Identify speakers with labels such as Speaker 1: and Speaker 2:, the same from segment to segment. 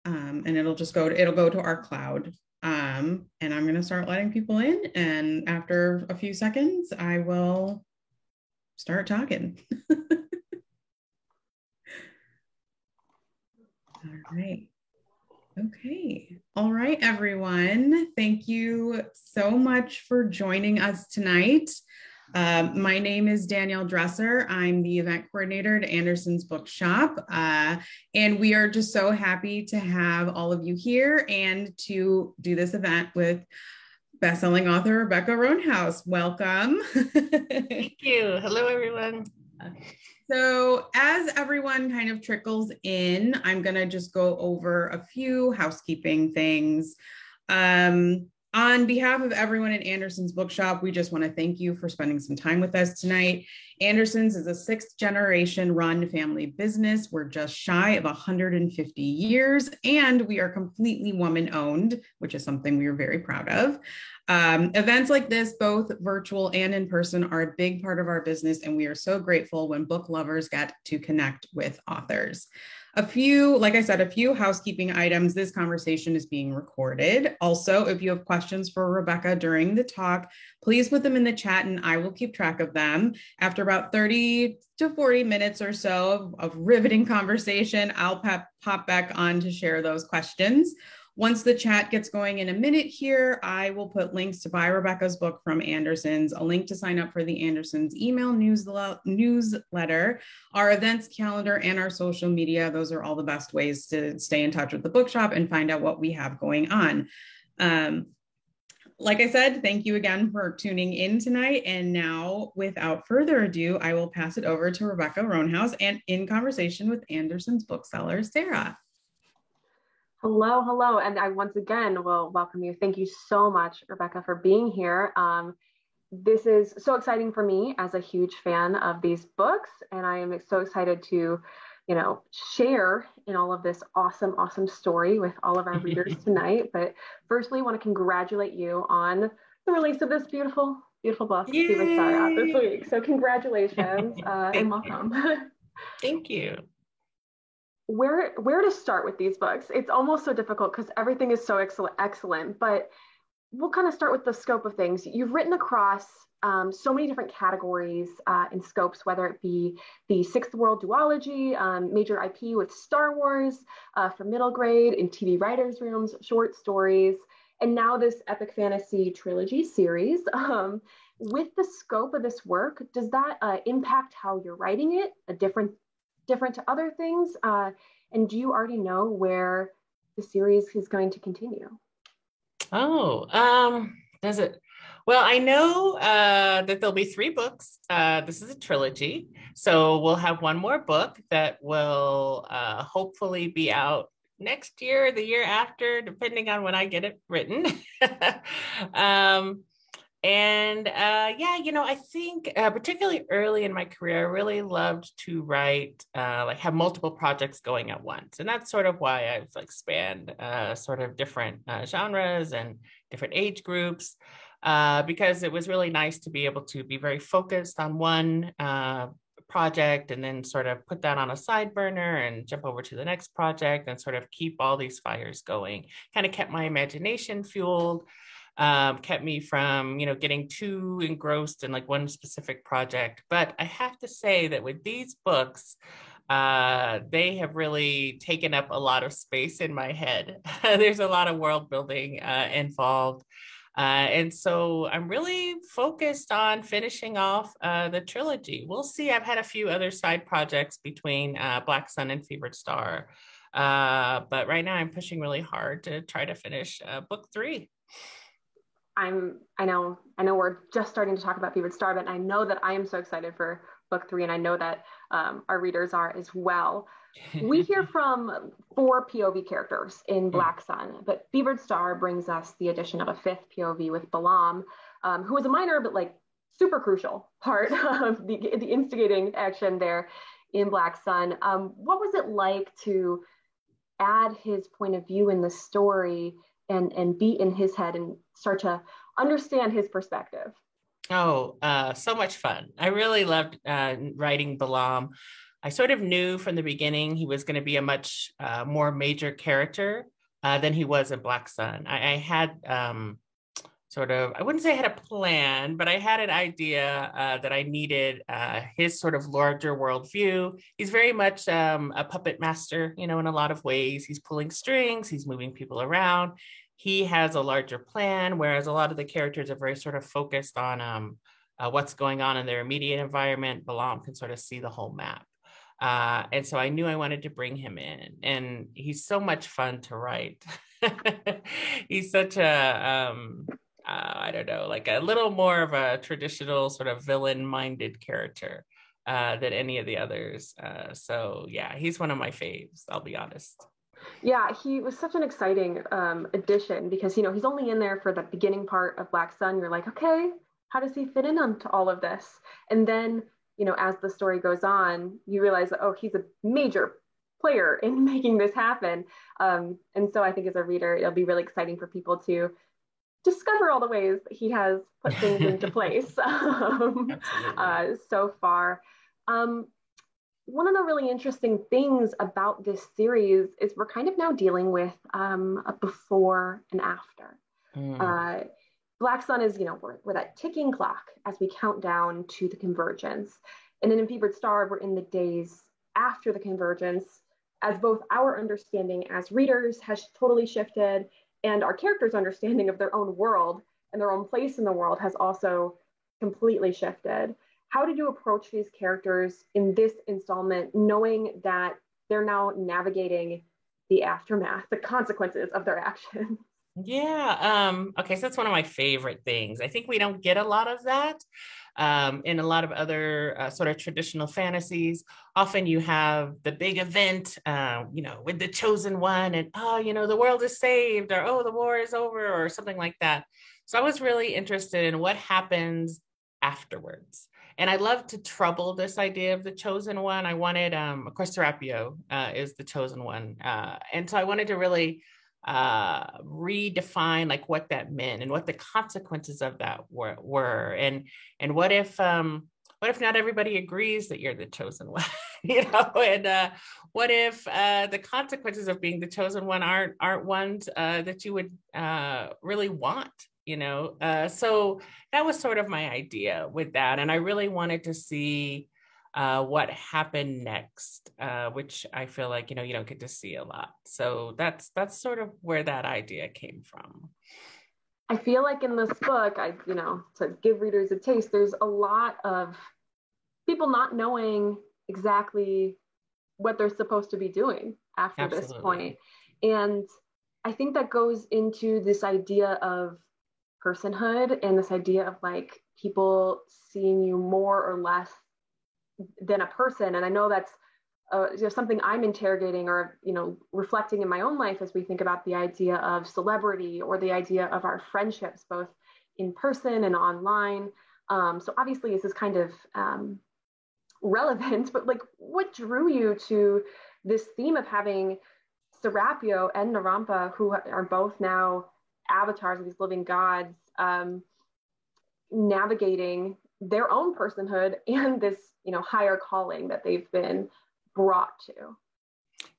Speaker 1: and it'll go to our cloud. And I'm going to start letting people in. And after a few seconds, I will start talking. All right. Okay. All right, everyone. Thank you so much for joining us tonight. My name is Danielle Dresser. I'm the event coordinator at Anderson's Bookshop. And we are just so happy to have all of you here and to do this event with bestselling author Rebecca Roanhouse. Welcome.
Speaker 2: Thank you. Hello, everyone.
Speaker 1: So as everyone kind of trickles in, I'm going to just go over a few housekeeping things. On behalf of everyone at Anderson's Bookshop, we just want to thank you for spending some time with us tonight. Anderson's is a 6th generation run family business. We're just shy of 150 years, and we are completely woman owned, which is something we are very proud of. Events like this, both virtual and in person, are a big part of our business, and we are so grateful when book lovers get to connect with authors. Like I said, a few housekeeping items. This conversation is being recorded. Also, if you have questions for Rebecca during the talk, please put them in the chat and I will keep track of them. After about 30 to 40 minutes or so of riveting conversation, I'll pop back on to share those questions. Once the chat gets going in a minute here, I will put links to buy Rebecca's book from Anderson's, a link to sign up for the Anderson's email newsletter, our events calendar, and our social media. Those are all the best ways to stay in touch with the bookshop and find out what we have going on. Like I said, thank you again for tuning in tonight. And now, without further ado, I will pass it over to Rebecca Roanhouse and in conversation with Anderson's bookseller, Sarah.
Speaker 3: Hello, hello. And I once again will welcome you. Thank you so much, Rebecca, for being here. This is so exciting for me as a huge fan of these books. And I am so excited to, share in all of this awesome, awesome story with all of our readers tonight. But firstly, I want to congratulate you on the release of this beautiful, beautiful book, Fevered Star, out this week. So congratulations and welcome.
Speaker 2: Thank you.
Speaker 3: Where to start with these books? It's almost so difficult because everything is so excellent, but we'll kind of start with the scope of things. You've written across so many different categories and scopes, whether it be the Sixth World duology, major IP with Star Wars, for middle grade, in TV writers' rooms, short stories, and now this epic fantasy trilogy series. With the scope of this work, does that impact how you're writing it? Different to other things? And do you already know where the series is going to continue?
Speaker 2: Does it? Well, I know that there'll be 3 books. This is a trilogy. So we'll have one more book that will hopefully be out next year, the year after, depending on when I get it written. I think particularly early in my career, I really loved to write, have multiple projects going at once. And that's sort of why I've spanned sort of different genres and different age groups, because it was really nice to be able to be very focused on one project and then sort of put that on a side burner and jump over to the next project and sort of keep all these fires going. Kind of kept my imagination fueled. Kept me from, getting too engrossed in one specific project. But I have to say that with these books, they have really taken up a lot of space in my head. There's a lot of world building involved. And so I'm really focused on finishing off the trilogy. We'll see. I've had a few other side projects between Black Sun and Fevered Star. But right now I'm pushing really hard to try to finish book 3.
Speaker 3: I know we're just starting to talk about Fevered Star, but I know that I am so excited for book 3, and I know that our readers are as well. We hear from 4 POV characters in Black Sun, but Fevered Star brings us the addition of a 5th POV with Balaam, who was a minor but super crucial part of the instigating action there in Black Sun. What was it like to add his point of view in the story and be in his head and start to understand his perspective?
Speaker 2: So much fun. I really loved writing Balaam. I sort of knew from the beginning he was going to be a much more major character than he was in Black Sun. I had sort of, I wouldn't say I had a plan, but I had an idea that I needed his sort of larger worldview. He's very much a puppet master, in a lot of ways. He's pulling strings, he's moving people around. He has a larger plan, whereas a lot of the characters are very sort of focused on what's going on in their immediate environment. Balaam can sort of see the whole map. And so I knew I wanted to bring him in, and he's so much fun to write. He's such a, I don't know, like a little more of a traditional sort of villain-minded character than any of the others. So yeah, he's one of my faves, I'll be honest.
Speaker 3: Yeah, he was such an exciting addition because, he's only in there for the beginning part of Black Sun. You're like, okay, how does he fit in onto all of this? And then, as the story goes on, you realize, oh, he's a major player in making this happen. And so I think as a reader, it'll be really exciting for people to discover all the ways that he has put things into place so far. One of the really interesting things about this series is we're kind of now dealing with a before and after. Black Sun is, we're that ticking clock as we count down to the convergence. And then in Fevered Star, we're in the days after the convergence, as both our understanding as readers has totally shifted, and our characters' understanding of their own world and their own place in the world has also completely shifted. How did you approach these characters in this installment, knowing that they're now navigating the aftermath, the consequences of their actions?
Speaker 2: Yeah. Okay. So that's one of my favorite things. I think we don't get a lot of that in a lot of other sort of traditional fantasies. Often you have the big event, with the chosen one, and the world is saved, or the war is over, or something like that. So I was really interested in what happens afterwards. And I love to trouble this idea of the chosen one. I wanted, of course, Serapio is the chosen one. And so I wanted to really redefine like what that meant and what the consequences of that were. And what if not everybody agrees that you're the chosen one? And what if the consequences of being the chosen one aren't ones that you would really want? So that was sort of my idea with that. And I really wanted to see what happened next, which I feel like, you don't get to see a lot. So that's sort of where that idea came from.
Speaker 3: I feel like in this book, to give readers a taste, there's a lot of people not knowing exactly what they're supposed to be doing after Absolutely. This point. And I think that goes into this idea of personhood and this idea of like people seeing you more or less than a person. And I know that's something I'm interrogating or reflecting in my own life as we think about the idea of celebrity or the idea of our friendships both in person and online. So obviously this is kind of relevant, but like what drew you to this theme of having Serapio and Narampa, who are both now avatars of these living gods, navigating their own personhood and this higher calling that they've been brought to?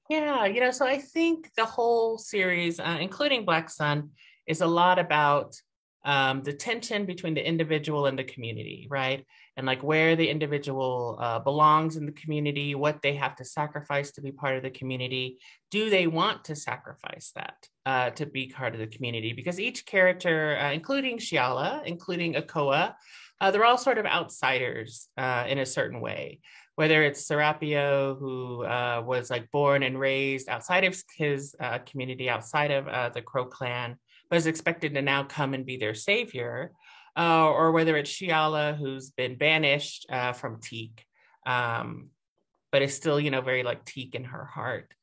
Speaker 2: Yeah, so I think the whole series, including Black Sun, is a lot about the tension between the individual and the community, right? And like where the individual belongs in the community, what they have to sacrifice to be part of the community. Do they want to sacrifice that to be part of the community? Because each character, including Shiala, including Akoa, they're all sort of outsiders in a certain way. Whether it's Serapio, who was like born and raised outside of his community, outside of the Crow clan, but is expected to now come and be their savior, or whether it's Shiala, who's been banished from Teak, but is still, very like Teak in her heart.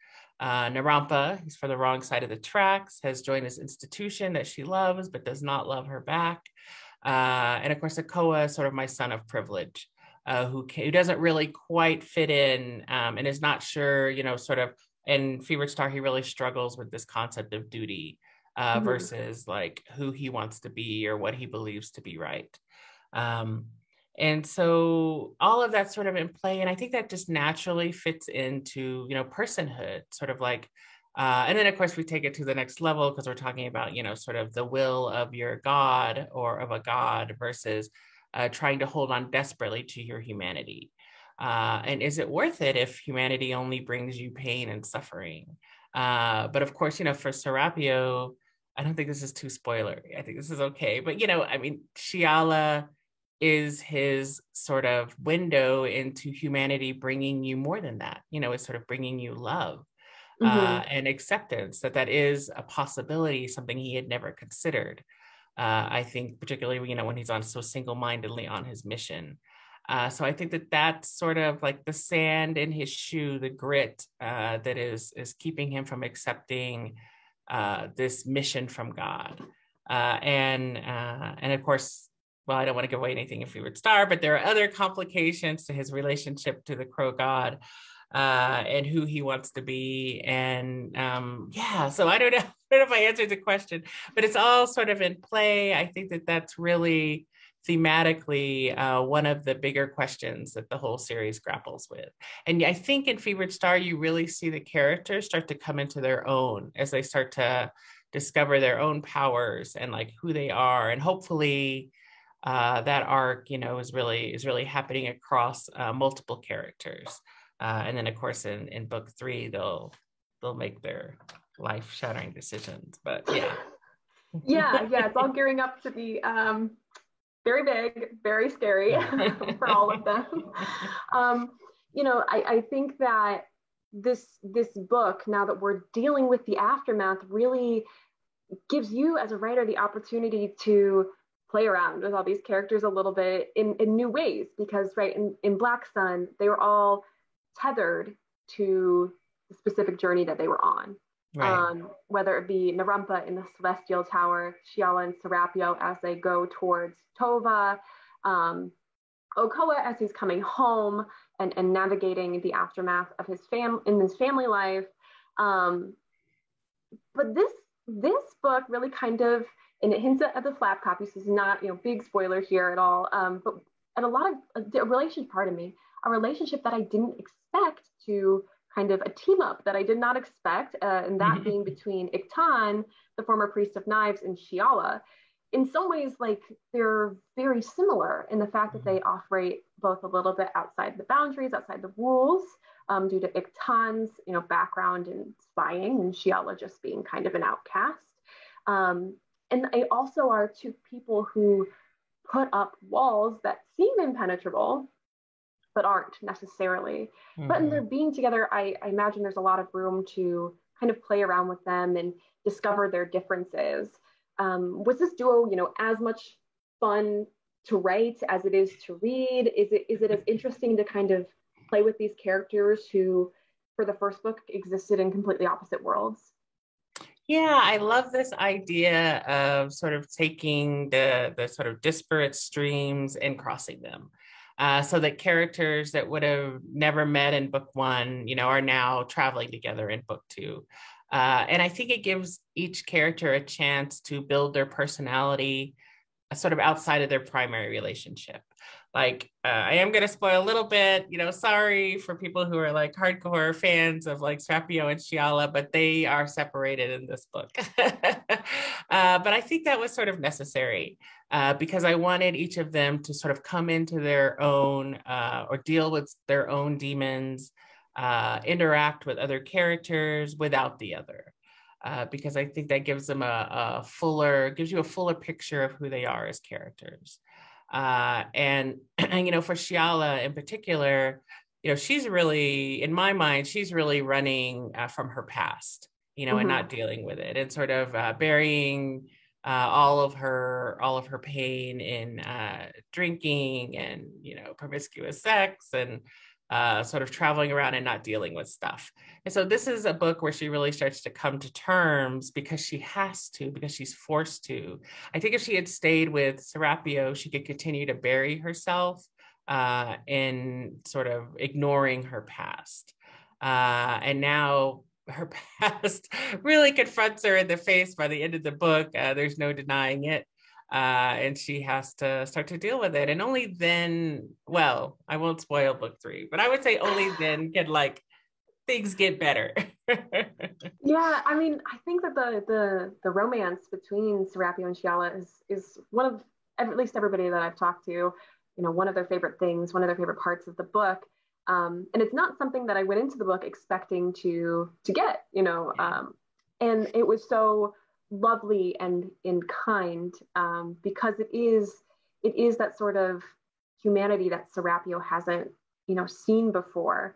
Speaker 2: Narampa, who's for the wrong side of the tracks, has joined this institution that she loves, but does not love her back. And of course, Akoa is sort of my son of privilege, who doesn't really quite fit in and is not sure, sort of, in Fevered Star, he really struggles with this concept of duty versus like who he wants to be or what he believes to be right. And so all of that sort of in play. And I think that just naturally fits into, personhood, sort of like, and then of course we take it to the next level because we're talking about, sort of the will of your God or of a God versus trying to hold on desperately to your humanity. And is it worth it if humanity only brings you pain and suffering? But of course, for Serapio, I don't think this is too spoilery. I think this is okay. But, I mean, Shiala is his sort of window into humanity, bringing you more than that. It's sort of bringing you love and acceptance that is a possibility, something he had never considered. I think particularly, when he's on so single-mindedly on his mission. So I think that's sort of like the sand in his shoe, the grit that is keeping him from accepting this mission from God. And of course, well, I don't want to give away anything in Fevered Star, but there are other complications to his relationship to the Crow God and who he wants to be. And so I don't know if I answered the question, but it's all sort of in play. I think that's really thematically one of the bigger questions that the whole series grapples with. And I think in Fevered Star, you really see the characters start to come into their own as they start to discover their own powers and like who they are. And hopefully that arc, is really happening across multiple characters. And then of course in book 3, they'll make their life-shattering decisions. But
Speaker 3: yeah, it's all gearing up to be very big, very scary for all of them. I think that this book, now that we're dealing with the aftermath, really gives you as a writer the opportunity to play around with all these characters a little bit in new ways, because in Black Sun, they were all tethered to the specific journey that they were on. Right. Whether it be Narumpa in the Celestial Tower, Shiala and Serapio as they go towards Tova, Okoa as he's coming home and navigating the aftermath of his family life. But this book really kind of, and it hints at the flap copy, so it's not big spoiler here at all. But at a lot of a relationship that I didn't expect to. Kind of a team up that I did not expect, and that being between Iktan, the former priest of knives, and Shiala. In some ways, like they're very similar in the fact that they operate both a little bit outside the boundaries, outside the rules, due to Iktan's background in spying, and Shiala just being kind of an outcast. And they also are two people who put up walls that seem impenetrable, but aren't necessarily. But in their being together, I imagine there's a lot of room to kind of play around with them and discover their differences. Was this duo, as much fun to write as it is to read? Is it as interesting to kind of play with these characters who, for the first book, existed in completely opposite worlds?
Speaker 2: Yeah, I love this idea of sort of taking the sort of disparate streams and crossing them. So that characters that would have never met in book 1, are now traveling together in book 2. And I think it gives each character a chance to build their personality sort of outside of their primary relationship. Like, I am going to spoil a little bit, sorry for people who are like hardcore fans of like Serapio and Shiala, but they are separated in this book. But I think that was sort of necessary because I wanted each of them to sort of come into their own or deal with their own demons, interact with other characters without the other. Because I think that gives them gives you a fuller picture of who they are as characters. And for Shiala in particular, she's really, in my mind, she's really running from her past, and not dealing with it, and sort of burying all of her pain in drinking and promiscuous sex and sort of traveling around and not dealing with stuff. And so this is a book where she really starts to come to terms because she has to, because she's forced to. I think if she had stayed with Serapio, she could continue to bury herself in sort of ignoring her past. And now her past really confronts her in the face by the end of the book. There's no denying it. and she has to start to deal with it. And only then, well, I won't spoil book 3, but I would say only then can like things get better.
Speaker 3: Yeah, I mean, I think that the romance between Serapio and Shiala is one of, at least everybody that I've talked to, one of their favorite things, one of their favorite parts of the book. And it's not something that I went into the book expecting to get, and it was so lovely and kind, because it is that sort of humanity that Serapio hasn't, seen before.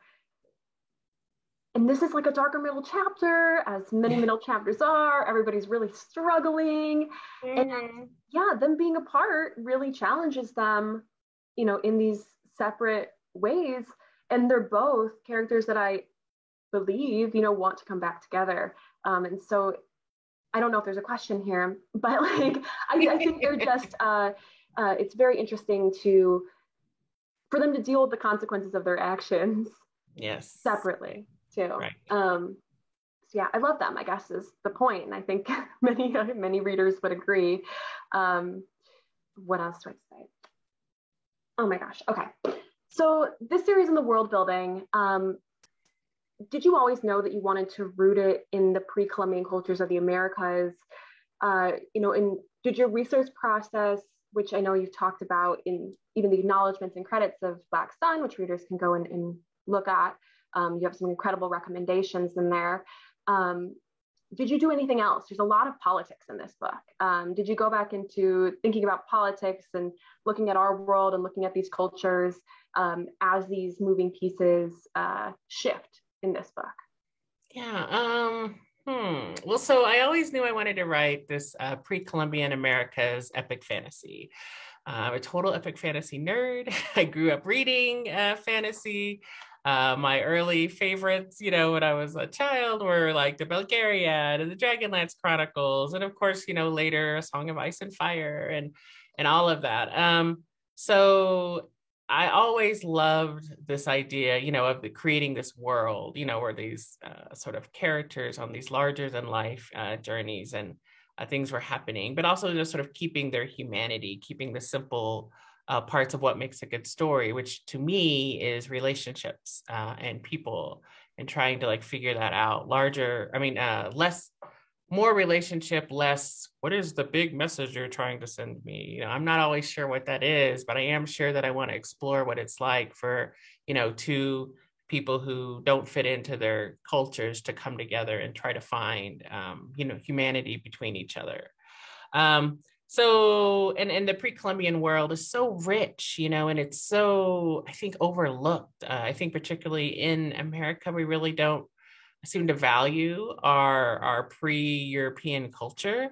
Speaker 3: And this is like a darker middle chapter, as many middle chapters are. Everybody's really struggling. And yeah, them being apart really challenges them, in these separate ways. And they're both characters that I believe, want to come back together. And so I don't know if there's a question here, but like, I think they're just, it's very interesting for them to deal with the consequences of their actions.
Speaker 2: Yes.
Speaker 3: Separately too.
Speaker 2: Right.
Speaker 3: So yeah, I love them, I guess, is the point. And I think many readers would agree. What else do I say? Oh my gosh. Okay. So this series in the world building, did you always know that you wanted to root it in the pre-Columbian cultures of the Americas? And did your research process, which I know you've talked about in even the acknowledgments and credits of Black Sun, which readers can go and look at, you have some incredible recommendations in there. Did you do anything else? There's a lot of politics in this book. Did you go back into thinking about politics and looking at our world and looking at these cultures as these moving pieces shift in this book?
Speaker 2: Yeah. Well, so I always knew I wanted to write this pre-Columbian America's epic fantasy. I'm a total epic fantasy nerd. I grew up reading fantasy. My early favorites, when I was a child, were like the Belgariad and the Dragonlance Chronicles, and of course, later A Song of Ice and Fire and all of that. So I always loved this idea, of creating this world, where these sort of characters on these larger than life journeys and things were happening, but also just sort of keeping their humanity, keeping the simple parts of what makes a good story, which to me is relationships and people, and trying to like figure that out. More relationship, less what is the big message you're trying to send me. I'm not always sure what that is, but I am sure that I want to explore what it's like for two people who don't fit into their cultures to come together and try to find humanity between each other. So, and the pre-Columbian world is so rich, and it's so, I think, overlooked. I think particularly in America, we really don't seem to value our pre-European culture,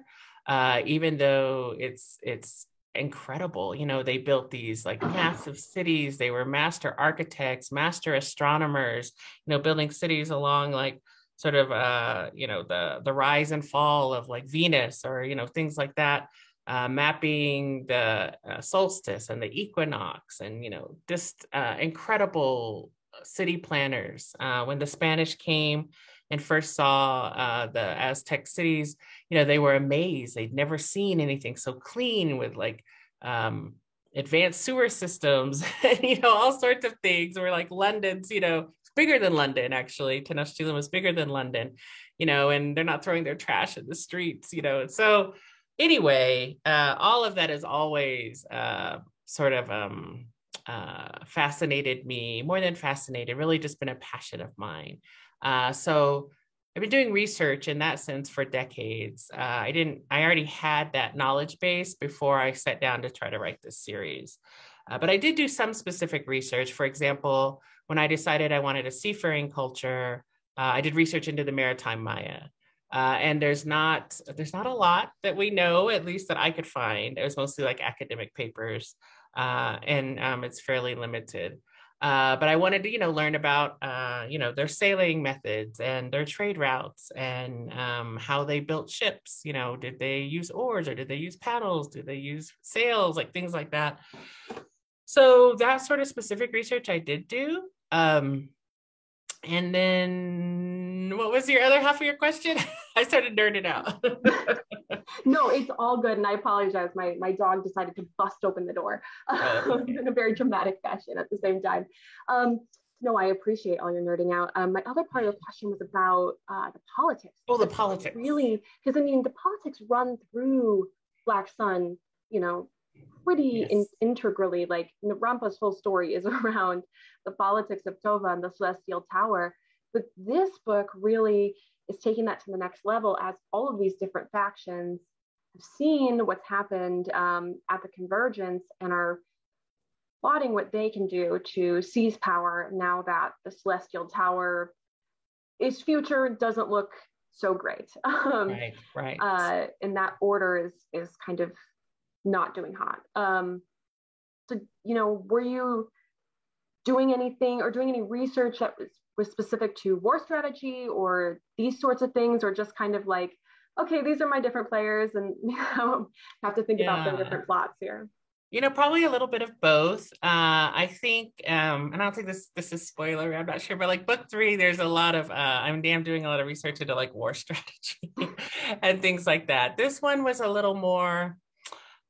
Speaker 2: even though it's incredible. They built these like massive cities. They were master architects, master astronomers, building cities along like sort of, the rise and fall of like Venus or, things like that. Mapping the solstice and the equinox, and just incredible city planners. When the Spanish came and first saw the Aztec cities, they were amazed. They'd never seen anything so clean with like advanced sewer systems, and all sorts of things. Or like London's, bigger than London. Actually, Tenochtitlan was bigger than London, and they're not throwing their trash in the streets, So anyway, all of that has always sort of fascinated me, more than fascinated, really just been a passion of mine. So I've been doing research in that sense for decades. I already had that knowledge base before I sat down to try to write this series. But I did do some specific research. For example, when I decided I wanted a seafaring culture, I did research into the maritime Maya. And there's not a lot that we know, at least that I could find. It was mostly like academic papers, and it's fairly limited. But I wanted to, learn about, their sailing methods and their trade routes, and how they built ships. Did they use oars, or did they use paddles? Did they use sails? Like things like that. So that sort of specific research I did do. And then what was your other half of your question? I started nerding out.
Speaker 3: No, it's all good. And I apologize. My dog decided to bust open the door
Speaker 2: Okay.
Speaker 3: in a very dramatic fashion at the same time. Um, no, I appreciate all your nerding out. My other part of the question was about the politics.
Speaker 2: Oh, the
Speaker 3: That's
Speaker 2: politics.
Speaker 3: really, because I mean, the politics run through Black Sun, you know, pretty
Speaker 2: Yes.
Speaker 3: integrally. Like Rampa's whole story is around the politics of Tova and the Celestial Tower. But this book really is taking that to the next level as all of these different factions have seen what's happened at the Convergence and are plotting what they can do to seize power now that the Celestial Tower, its future doesn't look so great.
Speaker 2: Right, right.
Speaker 3: And that order is kind of not doing hot. So, you know, were you doing anything or doing any research that was specific to war strategy or these sorts of things, or just kind of like, okay, these are my different players and you know, have to think about their
Speaker 2: Yeah.
Speaker 3: different plots here?
Speaker 2: You know, probably a little bit of both. I think, and I don't think this is spoiler. I'm not sure, but like book 3, there's a lot of I'm doing a lot of research into like war strategy and things like that. This one was a little more,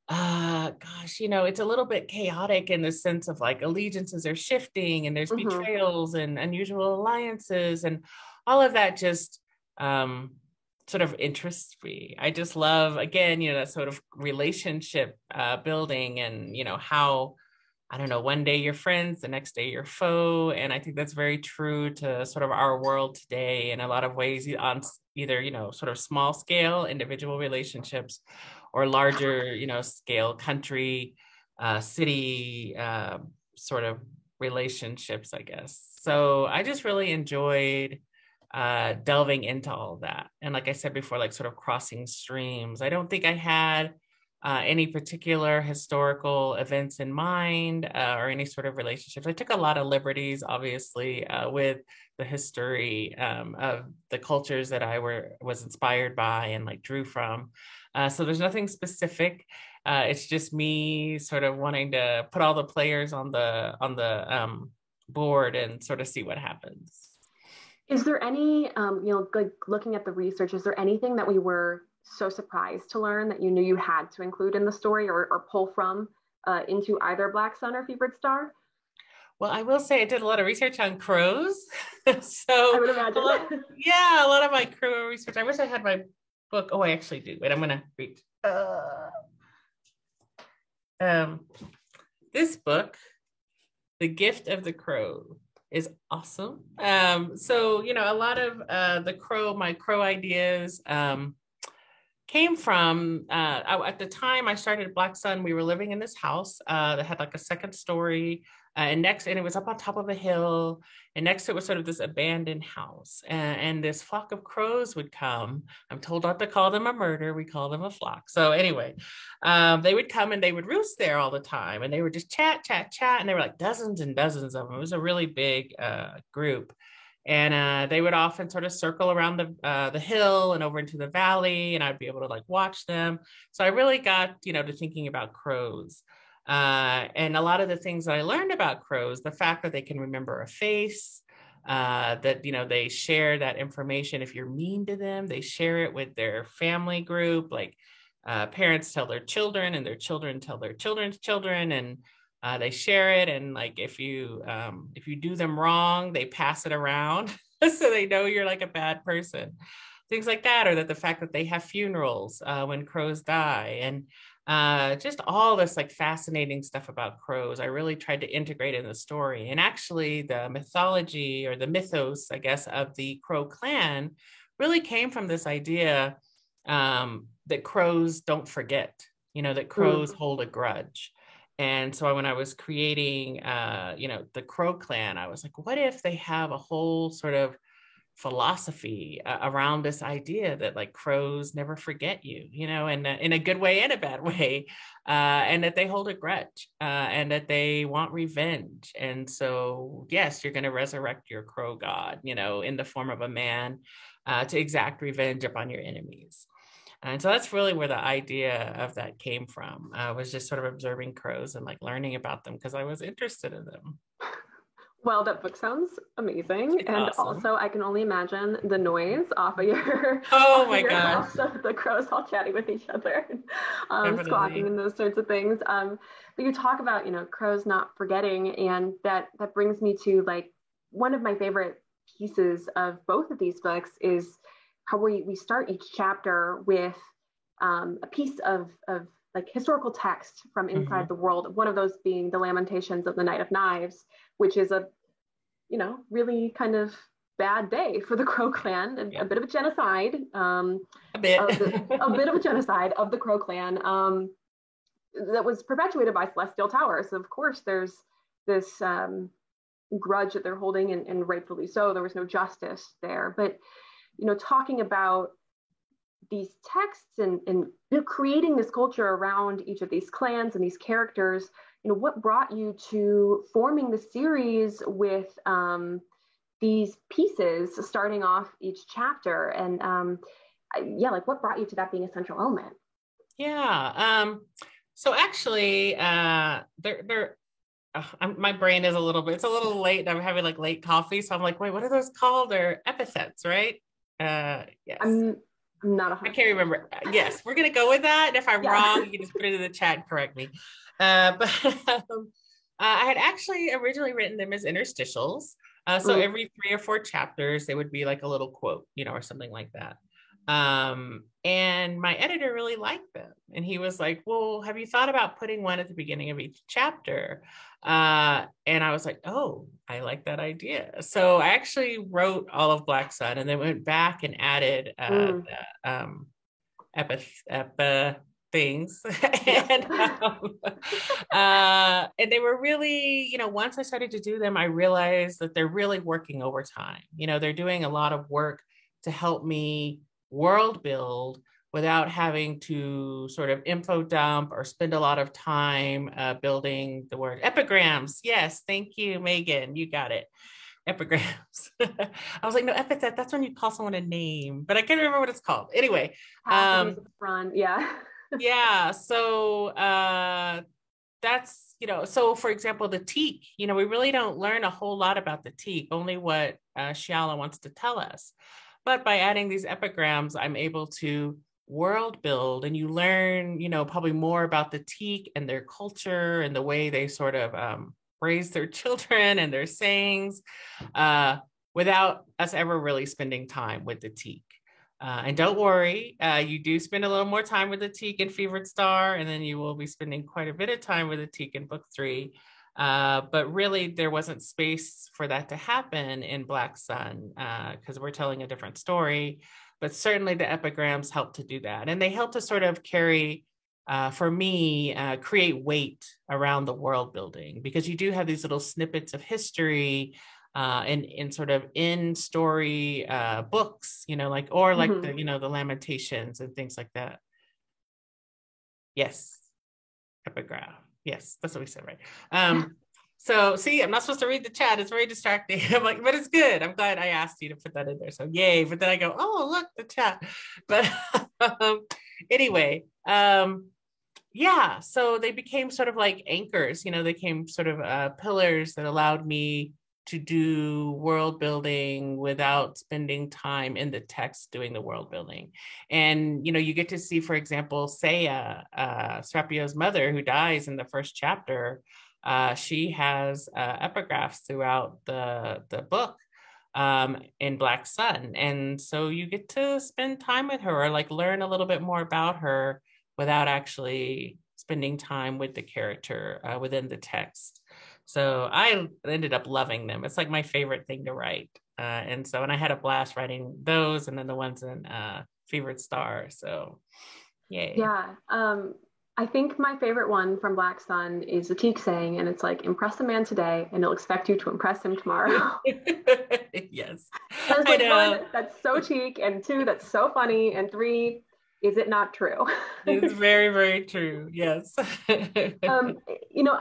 Speaker 2: gosh, you know, it's a little bit chaotic in the sense of like allegiances are shifting and there's
Speaker 3: Mm-hmm.
Speaker 2: betrayals and unusual alliances and all of that just sort of interests me. I just love, again, you know, that sort of relationship building and, you know, how, I don't know, one day you're friends, the next day you're foe. And I think that's very true to sort of our world today in a lot of ways on either, you know, sort of small scale individual relationships or larger, you know, scale country, city sort of relationships, I guess. So I just really enjoyed delving into all of that. And like I said before, like sort of crossing streams. I don't think I had any particular historical events in mind or any sort of relationships. I took a lot of liberties, obviously, with the history of the cultures that I was inspired by and like drew from. So there's nothing specific. It's just me sort of wanting to put all the players on the board and sort of see what happens.
Speaker 3: Is there any, you know, like looking at the research, is there anything that we were so surprised to learn that you knew you had to include in the story or pull from into either Black Sun or Fevered Star?
Speaker 2: Well, I will say I did a lot of research on crows.
Speaker 3: I
Speaker 2: So,
Speaker 3: would imagine.
Speaker 2: yeah, a lot of my crow research. I wish I had my book. Oh, I actually do. Wait, I'm going to read. This book, The Gift of the Crow, is awesome. So, you know, a lot of my crow ideas came from, at the time I started Black Sun, we were living in this house that had like a second story and it was up on top of a hill. And next to it was sort of this abandoned house. And this flock of crows would come. I'm told not to call them a murder. We call them a flock. So anyway, they would come and they would roost there all the time. And they would just chat. And they were like dozens and dozens of them. It was a really big group. And they would often sort of circle around the hill and over into the valley, and I'd be able to like watch them. So I really got, you know, to thinking about crows. And a lot of the things that I learned about crows, the fact that they can remember a face, that, you know, they share that information. If you're mean to them, they share it with their family group, like parents tell their children and their children tell their children's children, and they share it. And like if you do them wrong, they pass it around so they know you're like a bad person, things like that. Or that the fact that they have funerals when crows die, and just all this like fascinating stuff about crows I really tried to integrate in the story. And actually the mythology or the mythos, I guess, of the Crow clan really came from this idea that crows don't forget, you know, that crows hold a grudge. And so when I was creating, you know, the Crow clan, I was like, what if they have a whole sort of philosophy around this idea that like crows never forget you, you know, and in a good way and a bad way, and that they hold a grudge and that they want revenge. And so, yes, you're going to resurrect your crow god, you know, in the form of a man to exact revenge upon your enemies. And so that's really where the idea of that came from. Was just sort of observing crows and like learning about them because I was interested in them.
Speaker 3: Well, that book sounds amazing.
Speaker 2: It's
Speaker 3: And
Speaker 2: awesome.
Speaker 3: also I can only imagine the noise off of your
Speaker 2: Oh
Speaker 3: off of
Speaker 2: my
Speaker 3: your
Speaker 2: gosh,
Speaker 3: house of the crows all chatting with each other, squawking
Speaker 2: definitely.
Speaker 3: and those sorts of things. But you talk about, crows not forgetting, and that brings me to like one of my favorite pieces of both of these books is how we start each chapter with a piece of like historical text from inside
Speaker 2: Hmm.
Speaker 3: the world. One of those being the Lamentations of the Night of Knives, which is a really kind of bad day for the Crow clan, and
Speaker 2: Yeah,
Speaker 3: a bit of a genocide,
Speaker 2: a bit.
Speaker 3: a bit of a genocide of the Crow clan, that was perpetuated by Celestial Tower. So of course there's this grudge that they're holding, and rightfully so. There was no justice there, but talking about these texts, and creating this culture around each of these clans and these characters, what brought you to forming the series with these pieces starting off each chapter, and yeah, like what brought you to that being a central element?
Speaker 2: Yeah. So actually, my brain is a little bit, it's a little late. I'm having like late coffee. So I'm like, wait, what are those called? They're epithets, right? Yes.
Speaker 3: I'm not
Speaker 2: I
Speaker 3: 100%
Speaker 2: can't remember.
Speaker 3: sure.
Speaker 2: Yes, we're going to go with that. And if I'm
Speaker 3: Yeah.
Speaker 2: wrong, you can just put it in the chat and correct me. But I had actually originally written them as interstitials. So
Speaker 3: Mm.
Speaker 2: every 3 or 4 chapters, they would be like a little quote, or something like that. And my editor really liked them. And he was like, well, have you thought about putting one at the beginning of each chapter? And I was like, oh, I like that idea. So I actually wrote all of Black Sun and then went back and added
Speaker 3: Mm.
Speaker 2: the epi things.
Speaker 3: Yes.
Speaker 2: and and they were really, once I started to do them, I realized that they're really working overtime. They're doing a lot of work to help me world build without having to sort of info dump or spend a lot of time building the word epigrams. Yes, thank you, Megan. You got it. Epigrams. I was like, no, epithet, that's when you call someone a name, but I can't remember what it's called. Anyway,
Speaker 3: Passages at the front. Yeah.
Speaker 2: yeah, so that's, so for example, the teak, we really don't learn a whole lot about the teak, only what Shiala wants to tell us. But by adding these epigrams, I'm able to world build, and you learn, probably more about the teak and their culture and the way they sort of raise their children and their sayings, uh, without us ever really spending time with the teak. And don't worry, you do spend a little more time with the teak in Fevered Star, and then you will be spending quite a bit of time with the teak in book 3. But really, there wasn't space for that to happen in Black Sun because we're telling a different story. But certainly, the epigrams help to do that, and they help to sort of carry, for me, create weight around the world building, because you do have these little snippets of history in sort of in story books, like, or like
Speaker 3: Mhm.
Speaker 2: the Lamentations and things like that. Yes, epigraph. Yes, that's what we said, right? So see, I'm not supposed to read the chat. It's very distracting. I'm like, but it's good. I'm glad I asked you to put that in there. So yay. But then I go, oh, look, the chat. But anyway, yeah, so they became sort of like anchors, they became sort of pillars that allowed me to do world building without spending time in the text doing the world building. And, you get to see, for example, Saya, Srapio's mother, who dies in the first chapter. She has epigraphs throughout the book in Black Sun. And so you get to spend time with her, or like learn a little bit more about her without actually spending time with the character within the text. So I ended up loving them. It's like my favorite thing to write. And I had a blast writing those, and then the ones in Fevered Star. So yay.
Speaker 3: Yeah. I think my favorite one from Black Sun is the Teak saying, and it's like, impress a man today, and he'll expect you to impress him tomorrow.
Speaker 2: Yes,
Speaker 3: And I was
Speaker 2: I
Speaker 3: like, one,
Speaker 2: know.
Speaker 3: that's so Teak, and two, that's so funny, and three, is it not true?
Speaker 2: It's very, very true. Yes.
Speaker 3: um,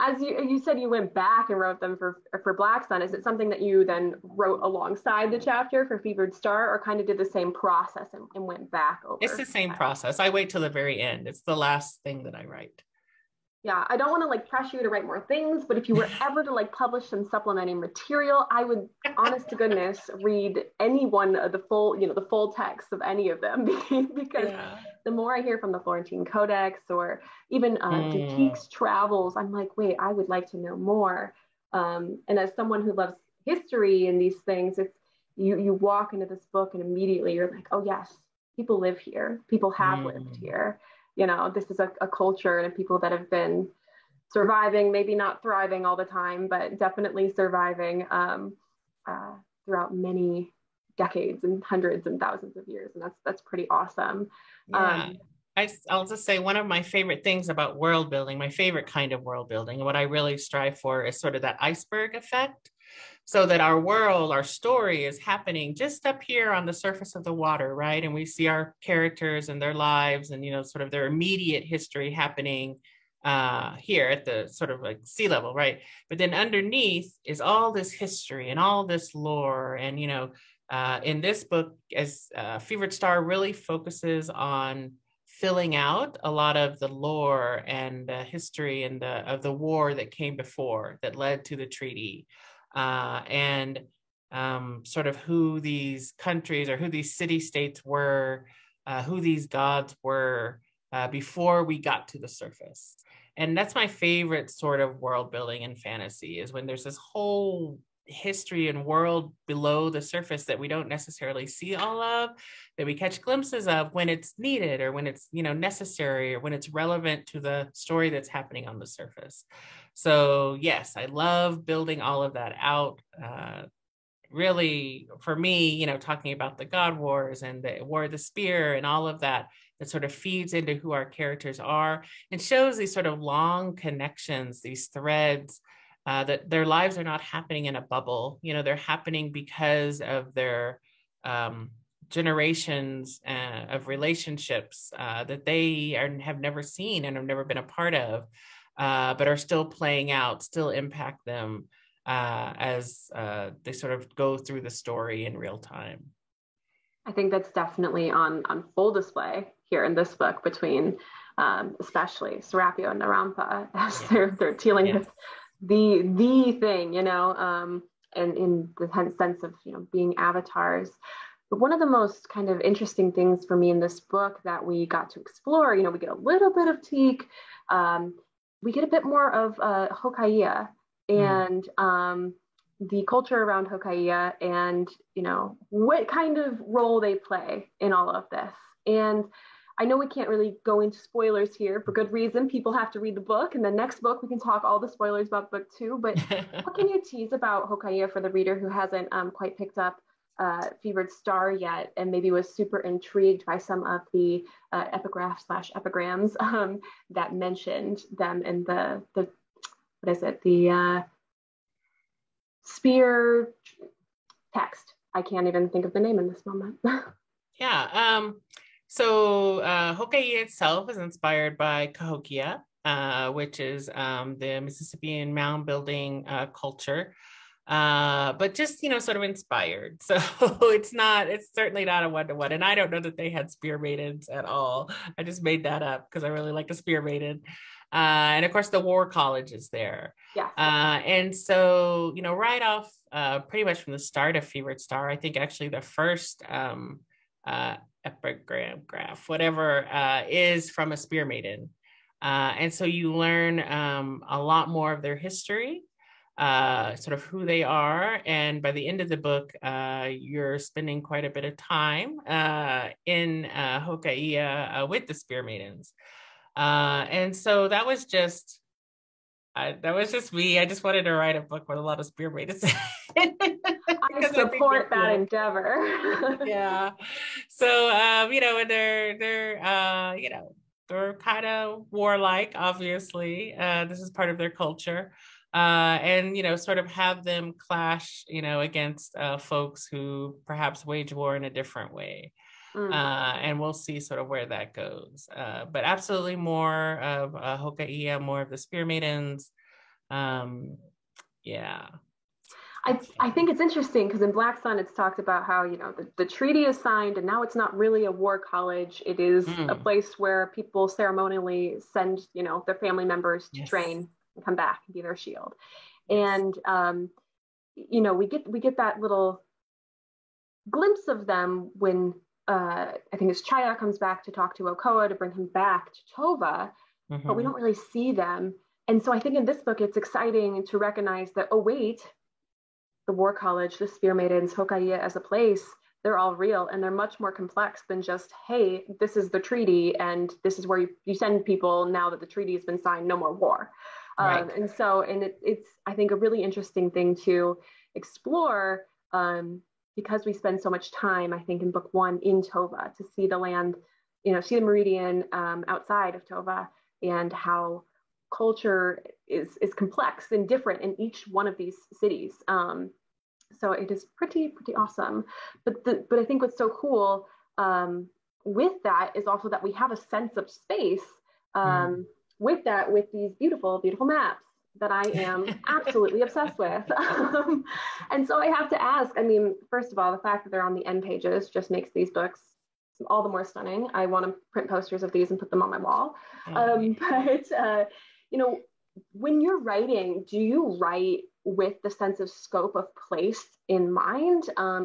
Speaker 3: as you said, you went back and wrote them for Black Sun. Is it something that you then wrote alongside the chapter for Fevered Star, or kind of did the same process and went back
Speaker 2: It's the
Speaker 3: over
Speaker 2: same
Speaker 3: that?
Speaker 2: process. I wait till the very end. It's the last thing that I write.
Speaker 3: Yeah, I don't want to like pressure you to write more things, but if you were ever to like publish some supplementing material, I would, honest to goodness, read any one of the full, the full text of any of them because
Speaker 2: Yeah.
Speaker 3: the more I hear from the Florentine Codex or even
Speaker 2: Mm,
Speaker 3: Dupix's travels, I'm like, wait, I would like to know more. And as someone who loves history and these things, it's you walk into this book and immediately you're like, oh yes, people live here, people have lived
Speaker 2: mm.
Speaker 3: here. This is a culture and people that have been surviving, maybe not thriving all the time, but definitely surviving uh, throughout many decades and hundreds and thousands of years, and that's pretty awesome.
Speaker 2: Yeah.
Speaker 3: Um,
Speaker 2: I'll just say one of my favorite things about world building, my favorite kind of world building, and what I really strive for is sort of that iceberg effect. So that our world, our story is happening just up here on the surface of the water, right? And we see our characters and their lives and, sort of their immediate history happening here at the sort of like sea level, right? But then underneath is all this history and all this lore. And, in this book, as Fevered Star really focuses on filling out a lot of the lore and history and of the war that came before that led to the treaty, and sort of who these countries or who these city states were, who these gods were before we got to the surface. And that's my favorite sort of world building in fantasy, is when there's this whole history and world below the surface that we don't necessarily see all of, that we catch glimpses of when it's needed or when it's necessary or when it's relevant to the story that's happening on the surface. So yes, I love building all of that out. Really, for me, talking about the God Wars and the War of the Spear and all of that, that sort of feeds into who our characters are and shows these sort of long connections, these threads, that their lives are not happening in a bubble. They're happening because of their generations of relationships that they have never seen and have never been a part of, but are still playing out, still impact them as they sort of go through the story in real time.
Speaker 3: I think that's definitely on full display here in this book between especially Serapio and Narampa as
Speaker 2: Yeah.
Speaker 3: they're dealing
Speaker 2: Yeah.
Speaker 3: with the thing, and in the sense of being avatars. But one of the most kind of interesting things for me in this book that we got to explore, we get a little bit of Teak, we get a bit more of Hokaiya
Speaker 2: Mm.
Speaker 3: and the culture around Hokaiya and, what kind of role they play in all of this. And I know we can't really go into spoilers here for good reason. People have to read the book, and the next book we can talk all the spoilers about book 2. But what can you tease about Hokaiya for the reader who hasn't quite picked up Fevered Star yet, and maybe was super intrigued by some of the epigraphs/epigrams that mentioned them in the what is it, the spear text? I can't even think of the name in this moment.
Speaker 2: Yeah. So Hokkaido itself is inspired by Cahokia, which is the Mississippian mound building culture, but just sort of inspired. So it's certainly not a one-to-one. And I don't know that they had spear maidens at all. I just made that up because I really like a spear maiden. And of course, the War College is there.
Speaker 3: Yes.
Speaker 2: And so, right off pretty much from the start of Fevered Star, I think actually the first epigram graph, whatever, is from a spear maiden. And so you learn a lot more of their history, sort of who they are. And by the end of the book, you're spending quite a bit of time in Hokaiya with the spear maidens. And so that was just me. I just wanted to write a book with a lot of spear maidens.
Speaker 3: I support that endeavor.
Speaker 2: Yeah. So and they're kind of warlike, obviously. This is part of their culture. And sort of have them clash, against folks who perhaps wage war in a different way. And we'll see sort of where that goes. But absolutely more of Hokaiya, more of the spear maidens. Yeah.
Speaker 3: I think it's interesting because in Black Sun, it's talked about how, you know, the treaty is signed and now it's not really a war college. It is a
Speaker 2: Mm,
Speaker 3: place where people ceremonially send, you know, their family members to
Speaker 2: yes.
Speaker 3: train and come back and be their shield.
Speaker 2: Yes.
Speaker 3: And, you know, we get that little glimpse of them when I think it's Chaya comes back to talk to Okoa to bring him back to Tova, but we
Speaker 2: Mm-hmm.
Speaker 3: don't really see them. And so I think in this book, it's exciting to recognize that, oh, wait, the War College, the Spear Maidens, Hokaya as a place, they're all real and they're much more complex than just, hey, this is the treaty and this is where you send people now that the treaty has been signed, no more war.
Speaker 2: Right.
Speaker 3: It's, I think, a really interesting thing to explore because we spend so much time, I think, in book one in Tova to see the land, you know, see the meridian outside of Tova and how culture is complex and different in each one of these cities. So it is pretty awesome. But I think what's so cool with that is also that we have a sense of space
Speaker 2: Mm.
Speaker 3: with these beautiful maps that I am absolutely obsessed with. And so I have to ask, I mean, first of all, the fact that they're on the end pages just makes these books all the more stunning. I want to print posters of these and put them on my wall.
Speaker 2: Oh, yeah.
Speaker 3: But you know, when you're writing, do you write with the sense of scope of place in mind?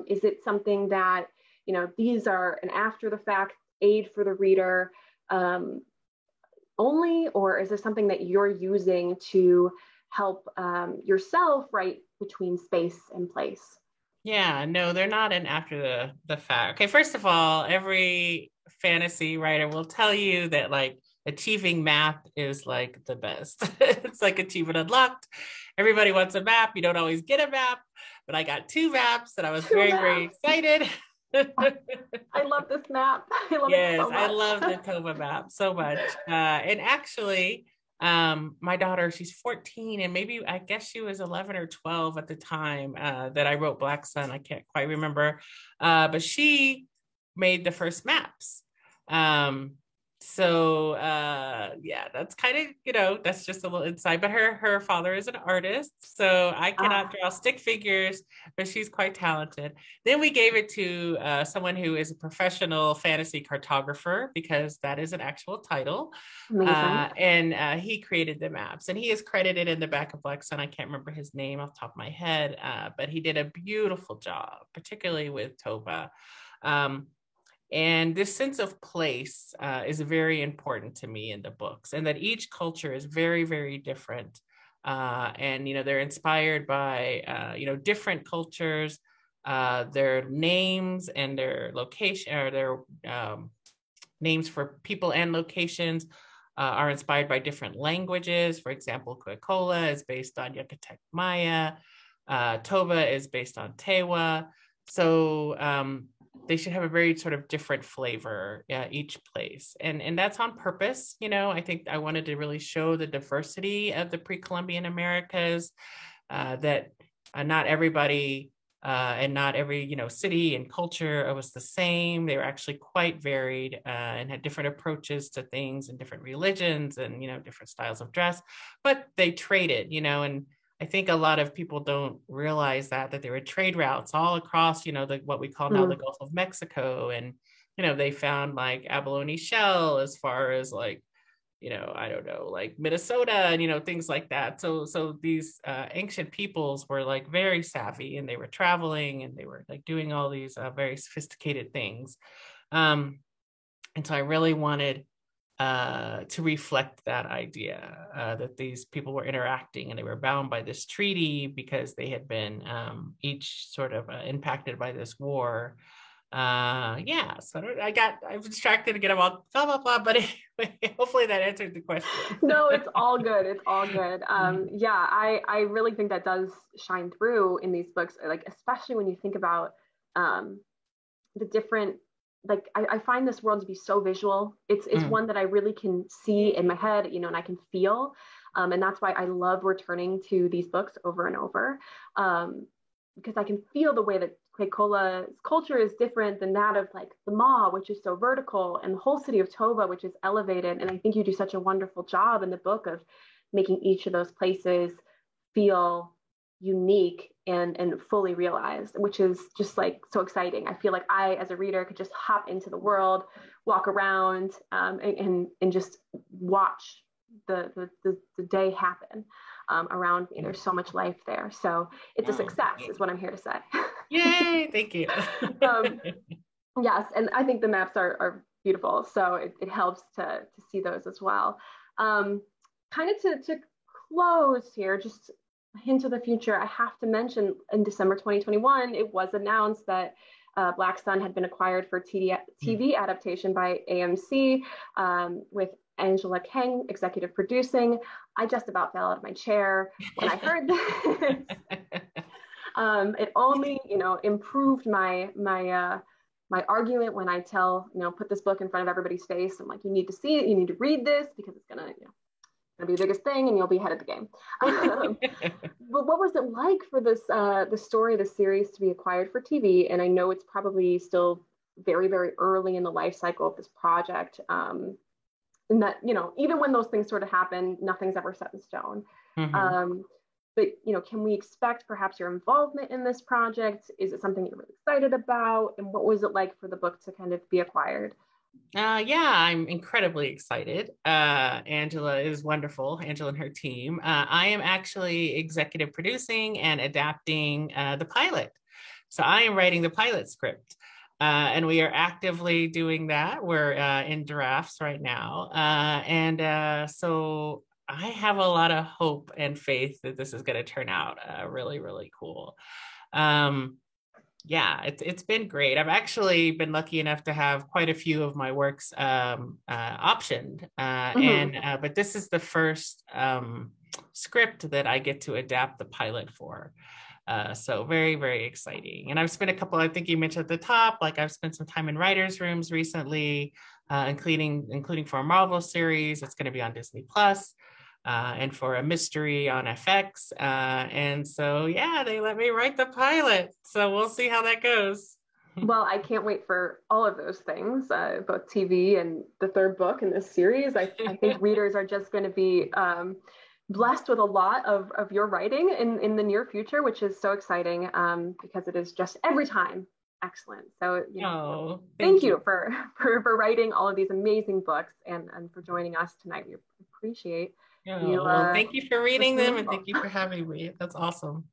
Speaker 3: Is it something that, you know, these are an after the fact aid for the reader only, or is this something that you're using to help yourself write between space and place?
Speaker 2: Yeah, no, they're not in after the fact. Okay, first of all, every fantasy writer will tell you that like achieving map is like the best. It's like achievement unlocked. Everybody wants a map. You don't always get a map, but I got two maps and I was
Speaker 3: Two
Speaker 2: very, very
Speaker 3: maps.
Speaker 2: excited.
Speaker 3: I love this map. I love it
Speaker 2: Yes,
Speaker 3: so
Speaker 2: I
Speaker 3: much.
Speaker 2: love the Tova map so much. And actually, my daughter, she's 14, and maybe I guess she was 11 or 12 at the time that I wrote Black Sun. I can't quite remember, but she made the first maps. Yeah, that's kind of, you know, that's just a little insight. But her father is an artist, so I cannot
Speaker 3: Ah,
Speaker 2: draw stick figures, but she's quite talented. Then we gave it to someone who is a professional fantasy cartographer because that is an actual title.
Speaker 3: amazing.
Speaker 2: And he created the maps, and he is credited in the back of Black Sun. I can't remember his name off the top of my head, but he did a beautiful job, particularly with Tova. Um, and this sense of place is very important to me in the books, and that each culture is very, very different. And, you know, they're inspired by, you know, different cultures, their names and their location, or their names for people and locations are inspired by different languages. For example, Coca-Cola is based on Yucatec Maya. Tova is based on Tewa. So they should have a very sort of different flavor each place. And that's on purpose. You know, I think I wanted to really show the diversity of the pre-Columbian Americas, that not everybody and not every, you know, city and culture was the same. They were actually quite varied and had different approaches to things and different religions and, you know, different styles of dress, but they traded, you know. And I think a lot of people don't realize that there were trade routes all across, you know, what we call now the
Speaker 3: Mm.
Speaker 2: Gulf of Mexico. And, you know, they found like abalone shell as far as like, you know, I don't know, like Minnesota and, you know, things like that. So these ancient peoples were like very savvy, and they were traveling and they were like doing all these very sophisticated things. And so I really wanted to reflect that idea that these people were interacting and they were bound by this treaty because they had been each sort of impacted by this war. Yeah, so I was distracted to get them all blah blah blah, but anyway, hopefully that answered the question.
Speaker 3: No, it's all good. It's all good.
Speaker 2: Mhm.
Speaker 3: Yeah, I really think that does shine through in these books, like especially when you think about um, the different. Like I find this world to be so visual. It's
Speaker 2: Mm,
Speaker 3: one that I really can see in my head, you know, and I can feel, and that's why I love returning to these books over and over, because I can feel the way that Quecola's culture is different than that of like the Ma, which is so vertical, and the whole city of Tova, which is elevated. And I think you do such a wonderful job in the book of making each of those places feel unique and fully realized, which is just like so exciting. I feel like I, as a reader, could just hop into the world, walk around, and just watch the day happen around me. There's so much life there. So it's a success, is what I'm here to say.
Speaker 2: Yay, thank you.
Speaker 3: Yes, and I think the maps are beautiful. So it helps to see those as well. Kind of to close here, just a hint of the future, I have to mention in December 2021, it was announced that Black Sun had been acquired for TV adaptation by AMC, with Angela Kang executive producing. I just about fell out of my chair when I heard this. It only, improved my argument when I put this book in front of everybody's face. I'm like, you need to see it, you need to read this, because it's gonna be the biggest thing, and you'll be ahead of the game. But what was it like for this the story of the series to be acquired for TV? And I know it's probably still very, very early in the life cycle of this project. And that, even when those things sort of happen, nothing's ever set in stone. Mm-hmm. But, can we expect perhaps your involvement in this project? Is it something you're really excited about? And what was it like for the book to kind of be acquired?
Speaker 2: Yeah, I'm incredibly excited. Angela is wonderful, Angela and her team. I am actually executive producing and adapting the pilot. So I am writing the pilot script. And we are actively doing that. We're in drafts right now. So I have a lot of hope and faith that this is going to turn out really, really cool. Yeah, it's been great. I've actually been lucky enough to have quite a few of my works optioned. But this is the first script that I get to adapt the pilot for. So very, very exciting. And I've spent a couple, I think you mentioned at the top, like I've spent some time in writers' rooms recently, including for a Marvel series. It's going to be on Disney Plus, and for a mystery on FX. And so, yeah, they let me write the pilot. So we'll see how that goes.
Speaker 3: Well, I can't wait for all of those things, both TV and the third book in this series. I think readers are just going to be blessed with a lot of your writing in the near future, which is so exciting, because it is just every time excellent. So thank you for writing all of these amazing books and for joining us tonight. We appreciate you.
Speaker 2: Thank you for reading them, and thank you for having me. That's awesome.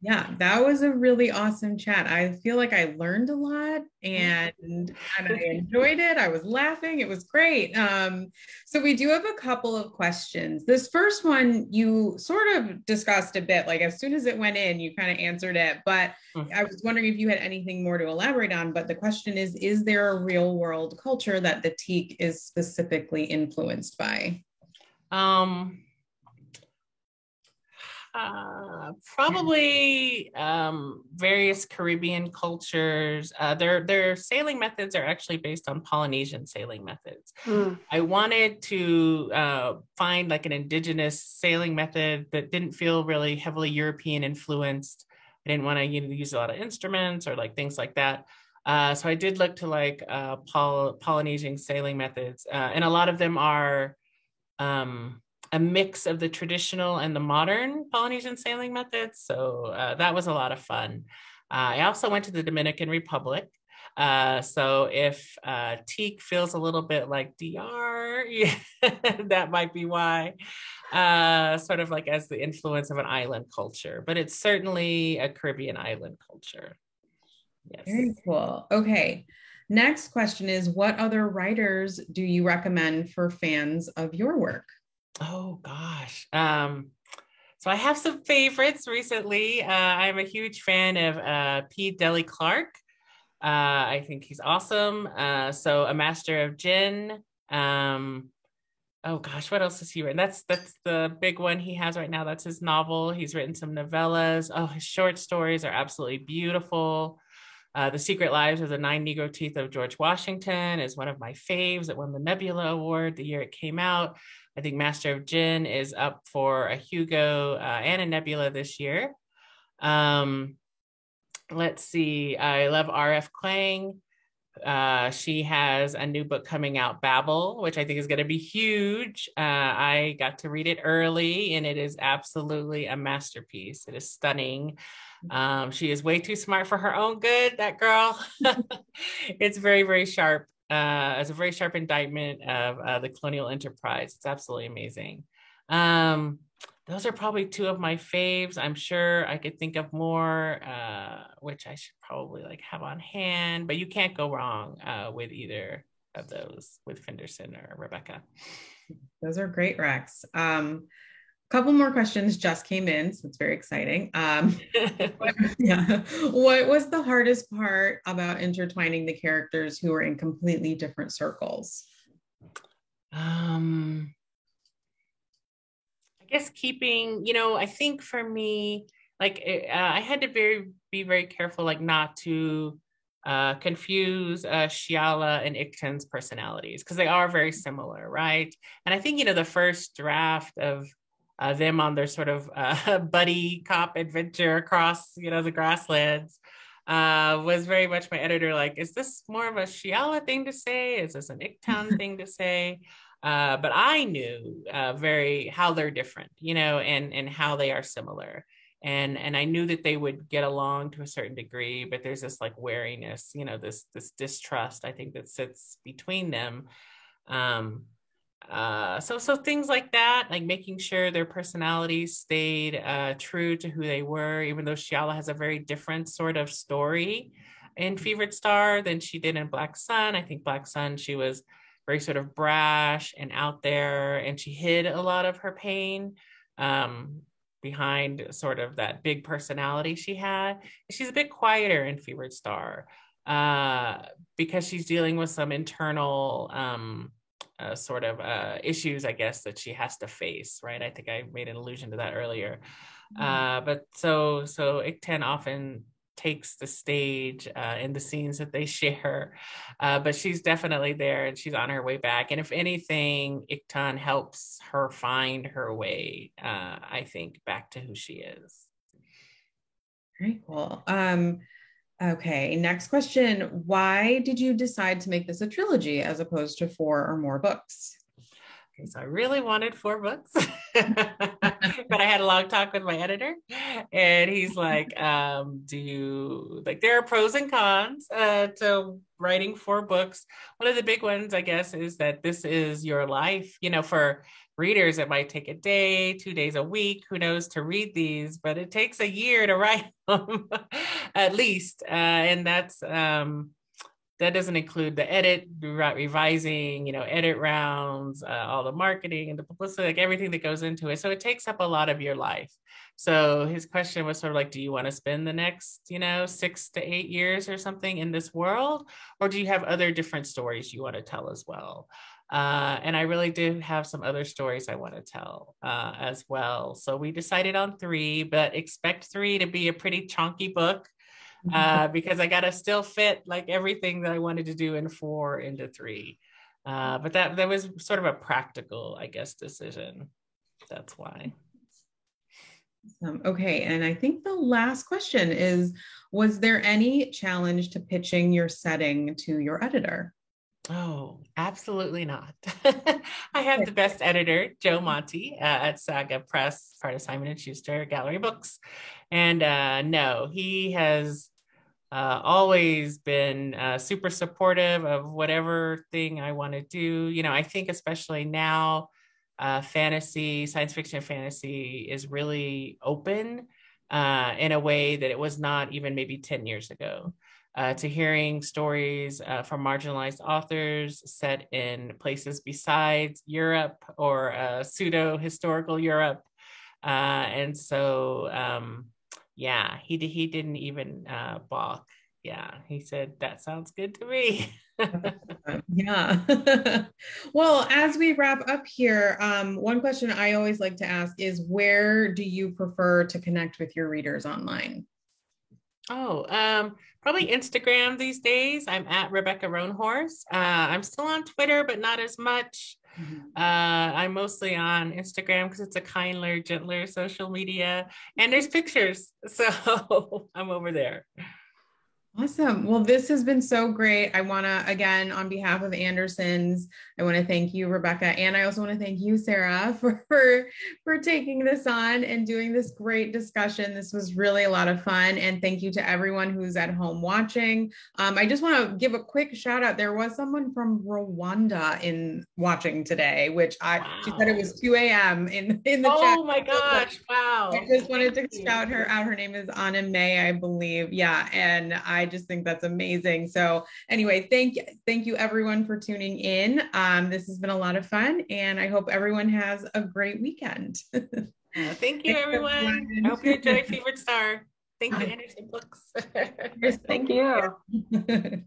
Speaker 1: Yeah, that was a really awesome chat. I feel like I learned a lot and I enjoyed it. I was laughing. It was great. So we do have a couple of questions. This first one, you sort of discussed a bit, like as soon as it went in, you kind of answered it, but I was wondering if you had anything more to elaborate on. But the question is there a real world culture that the Teak is specifically influenced by?
Speaker 2: Probably various Caribbean cultures. Their sailing methods are actually based on Polynesian sailing methods. I wanted to find like an indigenous sailing method that didn't feel really heavily European influenced. I didn't want to use a lot of instruments or like things like that. So I did look to like Polynesian sailing methods, and a lot of them are a mix of the traditional and the modern Polynesian sailing methods. So that was a lot of fun. I also went to the Dominican Republic. So if Teak feels a little bit like DR, that might be why, sort of like as the influence of an island culture, but it's certainly a Caribbean island culture. Yes.
Speaker 1: Very cool. Okay. Next question is, what other writers do you recommend for fans of your work?
Speaker 2: Oh gosh. So I have some favorites recently. I'm a huge fan of P. Deli Clark. I think he's awesome. So A Master of Jinn. Oh gosh, what else has he written? That's the big one he has right now. That's his novel. He's written some novellas. Oh, his short stories are absolutely beautiful. The Secret Lives of the Nine Negro Teeth of George Washington is one of my faves. It won the Nebula Award the year it came out. I think Master of Jinn is up for a Hugo and a Nebula this year. Let's see. I love R.F. Kuang. She has a new book coming out, Babel, which I think is going to be huge. I got to read it early, and it is absolutely a masterpiece. It is stunning. She is way too smart for her own good, that girl. It's very, very sharp. It's a very sharp indictment of the colonial enterprise. It's absolutely amazing. Those are probably two of my faves. I'm sure I could think of more, which I should probably like have on hand, but you can't go wrong with either of those, with Fenderson or Rebecca.
Speaker 1: Those are great, Rex. Couple more questions just came in, so it's very exciting. What was the hardest part about intertwining the characters who were in completely different circles?
Speaker 2: I guess keeping, I think for me, like I had to be very careful, like not to confuse Shiala and Ikten's personalities, because they are very similar, right? And I think, the first draft of them on their sort of buddy cop adventure across, the grasslands was very much my editor like, is this more of a Shiala thing to say? Is this an Ikten thing to say? But I knew very how they're different, and how they are similar. And I knew that they would get along to a certain degree, but there's this like wariness, this distrust, I think, that sits between them. So things like that, like making sure their personalities stayed true to who they were, even though Shiala has a very different sort of story in Fevered Star than she did in Black Sun. I think Black Sun, she was very sort of brash and out there, and she hid a lot of her pain behind sort of that big personality she had. She's a bit quieter in Fevered Star because she's dealing with some internal sort of issues, I guess, that she has to face, right? I think I made an allusion to that earlier. But so Ikten often takes the stage in the scenes that they share, but she's definitely there and she's on her way back. And if anything, Ikten helps her find her way, I think, back to who she is.
Speaker 1: Very cool. Okay, next question. Why did you decide to make this a trilogy as opposed to 4 or more books?
Speaker 2: Okay, so I really wanted 4 books, but I had a long talk with my editor, and he's like, do you, like, there are pros and cons to writing 4 books. One of the big ones, I guess, is that this is your life. For readers, it might take a day, 2 days a week, who knows, to read these, but it takes a year to write them at least. And that doesn't include the revising, edit rounds, all the marketing and the publicity, like everything that goes into it. So it takes up a lot of your life. So his question was sort of like, do you want to spend the next, 6 to 8 years or something in this world? Or do you have other different stories you want to tell as well? And I really did have some other stories I want to tell as well. So we decided on 3, but expect 3 to be a pretty chunky book. Because I got to still fit like everything that I wanted to do in 4 into 3. But that was sort of a practical, I guess, decision. That's why.
Speaker 1: Okay, and I think the last question is, was there any challenge to pitching your setting to your editor?
Speaker 2: Oh, absolutely not. I have the best editor, Joe Monty, at Saga Press, part of Simon & Schuster Gallery Books. And no, he has always been super supportive of whatever thing I want to do. I think especially now, science fiction fantasy is really open in a way that it was not even maybe 10 years ago. To hearing stories from marginalized authors set in places besides Europe or pseudo-historical Europe. And so, yeah, he didn't even balk. Yeah, he said, that sounds good to me.
Speaker 1: Yeah. Well, as we wrap up here, one question I always like to ask is, where do you prefer to connect with your readers online?
Speaker 2: Oh, probably Instagram these days. I'm at Rebecca Roanhorse. I'm still on Twitter, but not as much. I'm mostly on Instagram because it's a kinder, gentler social media, and there's pictures. So I'm over there.
Speaker 1: Awesome. Well, this has been so great. I want to, again, on behalf of Andersons, I want to thank you, Rebecca, and I also want to thank you, Sarah, for taking this on and doing this great discussion. This was really a lot of fun, and thank you to everyone who's at home watching. I just want to give a quick shout out. There was someone from Rwanda in watching today, which she said it was 2 a.m. in the chat.
Speaker 2: Oh my gosh! Wow.
Speaker 1: I just wanted to shout her out. Her name is Anna May, I believe. Yeah, and I just think that's amazing. So anyway, thank you everyone for tuning in. This has been a lot of fun, and I hope everyone has a great weekend.
Speaker 2: Thank you, everyone. I hope you enjoyed Fevered Star. Thank you, Anderson Books.
Speaker 3: Thank you.